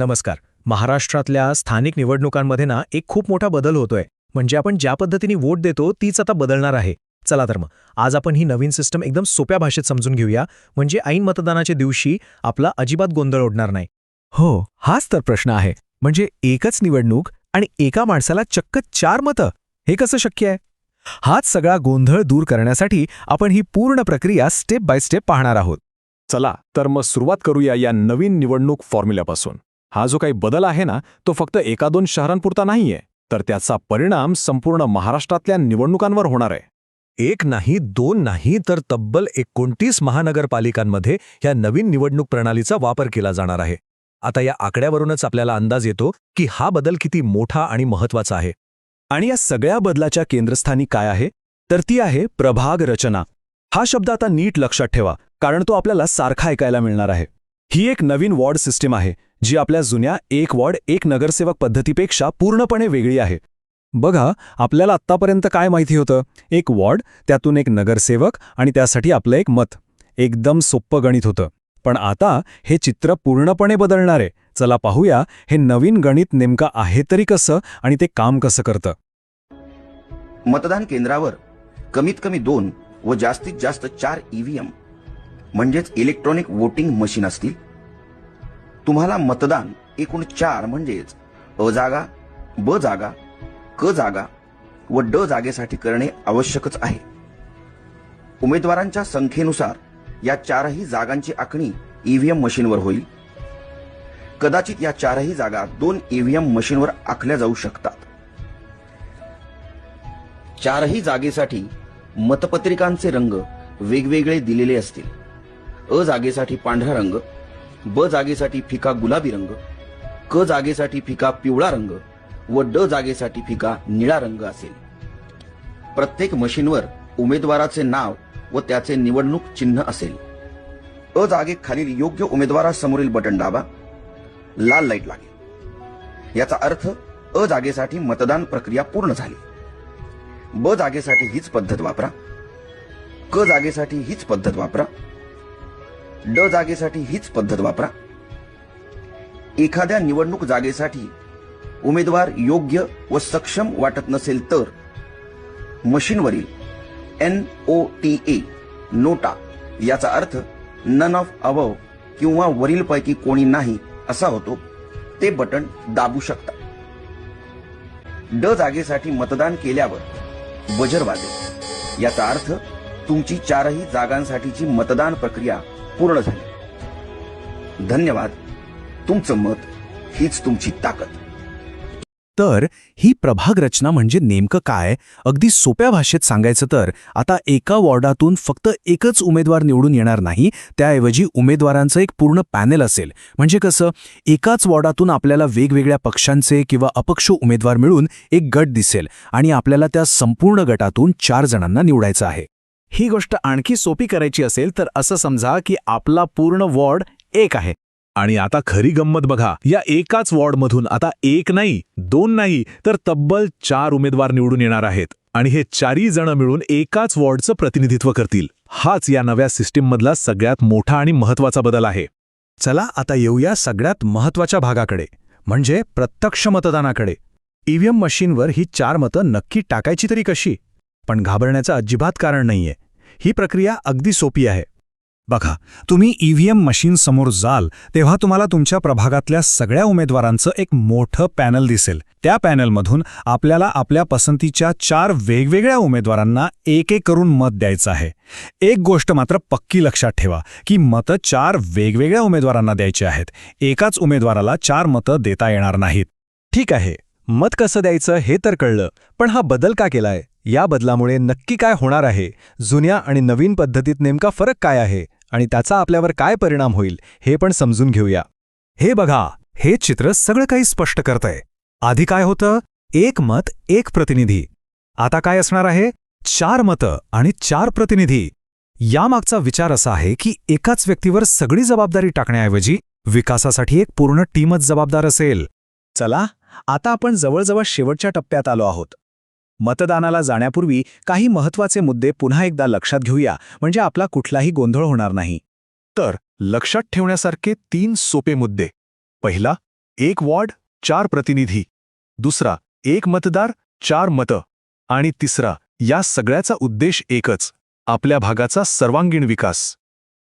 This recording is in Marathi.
नमस्कार. महाराष्ट्रातल्या स्थानिक निवडणुकांमध्ये ना एक खूप मोठा बदल होतोय. म्हणजे आपण ज्या पद्धतीने वोट देतो तीच आता बदलणार आहे. चला तर मग आज आपण ही नवीन सिस्टम एकदम सोप्या भाषेत समजून घेऊया, म्हणजे ऐन मतदानाच्या दिवशी आपला अजिबात गोंधळ उडणार नाही. हो, हाच तर प्रश्न आहे. म्हणजे एकच निवडणूक आणि एका माणसाला चक्क 4 मतं. हे कसं शक्य आहे? हाच सगळा गोंधळ दूर करण्यासाठी आपण ही पूर्ण प्रक्रिया स्टेप बाय स्टेप पाहणार आहोत. चला तर मग सुरुवात करूया या नवीन निवडणूक फॉर्म्युल्यापासून. हा जो काही बदल आहे ना, तो फक्त 1-2 शहरांपुरता नाहीये, तर त्याचा परिणाम संपूर्ण महाराष्ट्रातल्या निवडणुकांवर होणार आहे. एक नाही, दोन नाही, तर तब्बल 29 महानगरपालिकांमध्ये या नवीन निवडणूक प्रणालीचा वापर केला जाणार आहे. आता या आकड्यावरूनच आपल्याला अंदाज येतो की हा बदल किती मोठा आणि महत्त्वाचा आहे. आणि या सगळ्या बदलाच्या केंद्रस्थानी काय आहे? तर ती आहे प्रभाग रचना. हा शब्द आता नीट लक्षात ठेवा, कारण तो आपल्याला सारखा ऐकायला मिळणार आहे. ही एक नवीन वॉर्ड सिस्टीम आहे, जी आपल्या जुन्या एक वॉर्ड एक नगरसेवक पद्धतीपेक्षा पूर्णपणे वेगळी आहे. बघा, आपल्याला आत्तापर्यंत काय माहिती होतं? एक वॉर्ड, त्यातून एक नगरसेवक आणि त्यासाठी आपलं एक मत. एकदम सोप्पं गणित होतं. पण आता हे चित्र पूर्णपणे बदलणार आहे. चला पाहूया हे नवीन गणित नेमकं आहे तरी कसं आणि ते काम कसं करतं. मतदान केंद्रावर कमीत कमी 2 व जास्तीत जास्त 4 ईव्हीएम म्हणजेच इलेक्ट्रॉनिक वोटिंग मशीन असतील. तुम्हाला मतदान एकूण 4 म्हणजेच अ जागा, ब जागा, क जागा व ड जागेसाठी करणे आवश्यकच आहे. उमेदवारांच्या संख्येनुसार या 4ही जागांची आखणी ईव्हीएम मशीनवर होईल. कदाचित या 4ही जागा 2 ईव्हीएम मशीनवर आखल्या जाऊ शकतात. 4ही जागेसाठी मतपत्रिकांचे रंग वेगवेगळे दिलेले असतील. अ जागेसाठी पांढरा रंग, ब जागेसाठी फिका गुलाबी रंग, क जागेसाठी फिका पिवळा रंग व ड जागेसाठी फिका निळा रंग असेल. प्रत्येक मशीनवर उमेदवाराचे नाव व त्याचे निवडणूक चिन्ह असेल. अ जागेखालील योग्य उमेदवारासमोरील बटन दाबा, लाल लाईट लागेल. याचा अर्थ अ जागेसाठी मतदान प्रक्रिया पूर्ण झाली. ब जागेसाठी हीच पद्धत वापरा, क जागेसाठी हीच पद्धत वापरा, ड जागेसाठी हीच पद्धत वापरा. एखाद्या निवडणूक जागेसाठी उमेदवार योग्य व सक्षम वाटत नसेल तर मशीनवरील NOTA नोटा, याचा अर्थ नन ऑफ अबव किंवा वरीलपैकी कोणी नाही असा होतो, ते बटन दाबू शकता. ड जागेसाठी मतदान केल्यावर बजर वाजेल. याचा अर्थ तुमची 4ही जागांसाठीची मतदान प्रक्रिया पूर्ण झाली. धन्यवाद. तुमचं मत हीच तुमची ताकद. तर ही प्रभाग रचना म्हणजे नेमकं काय? अगदी सोप्या भाषेत सांगायचं तर आता एका वॉर्डातून फक्त एकच उमेदवार निवडून येणार नाही, त्याऐवजी उमेदवारांचं एक पूर्ण पॅनेल असेल. म्हणजे कसं? एकाच वॉर्डातून आपल्याला वेगवेगळ्या पक्षांचे किंवा अपक्ष उमेदवार मिळून एक गट दिसेल आणि आपल्याला त्या संपूर्ण गटातून 4 जणांना निवडायचं आहे. ही गोष्ट आणखी सोपी करायची असेल तर असं समजा की आपला पूर्ण वॉर्ड एक आहे. आणि आता खरी गंमत बघा, या एकाच वॉर्डमधून आता 1 नाही, 2 नाही, तर तब्बल 4 उमेदवार निवडून येणार आहेत. आणि हे 4ही जण मिळून एकाच वॉर्डचं प्रतिनिधित्व करतील. हाच या नव्या सिस्टीममधला सगळ्यात मोठा आणि महत्त्वाचा बदल आहे. चला आता येऊया सगळ्यात महत्त्वाच्या भागाकडे, म्हणजे प्रत्यक्ष मतदानाकडे. ईव्हीएम मशीनवर ही 4 मतं नक्की टाकायची तरी कशी? पण घाबरण्याचं अजिबात कारण नाहीये. ही प्रक्रिया अगदी सोपी आहे. बघा, तुम्ही ईव्हीएम मशीन समोर जाल तेव्हा तुम्हाला तुमच्या प्रभागातल्या सगळ्या उमेदवारांचं एक मोठं पॅनल दिसेल. त्या पॅनलमधून आपल्याला आपल्या पसंतीच्या 4 वेगवेगळ्या उमेदवारांना एक एक करून मत द्यायचं आहे. एक गोष्ट मात्र पक्की लक्षात ठेवा की मतं 4 वेगवेगळ्या उमेदवारांना द्यायची आहेत. एकाच उमेदवाराला 4 मतं देता येणार नाहीत. ठीक आहे, मत कसं द्यायचं हे तर कळलं, पण हा बदल का केलाय? या बदलामुळे नक्की काय होणार आहे? जुन्या आणि नवीन पद्धतीत नेमका फरक काय आहे आणि त्याचा आपल्यावर काय परिणाम होईल हे पण समजून घेऊया. हे बघा, हे चित्र सगळं काही स्पष्ट करतंय. आधी काय होतं? 1 मत 1 प्रतिनिधी. आता काय असणार आहे? 4 मतं आणि 4 प्रतिनिधी. यामागचा विचार असा आहे की एकाच व्यक्तीवर सगळी जबाबदारी टाकण्याऐवजी विकासासाठी एक पूर्ण टीमच जबाबदार असेल. चला, आता आपण जवळजवळ शेवटच्या टप्प्यात आलो आहोत. मतदानाला जाण्यापूर्वी काही महत्त्वाचे मुद्दे पुन्हा एकदा लक्षात घेऊया, म्हणजे आपला कुठलाही गोंधळ होणार नाही. तर लक्षात ठेवण्यासारखे 3 सोपे मुद्दे. पहिला, एक वॉर्ड 4 प्रतिनिधी, दुसरा 1 मतदार 4 मतं, आणि तिसरा या सगळ्याचा उद्देश एकच, आपल्या भागाचा सर्वांगीण विकास.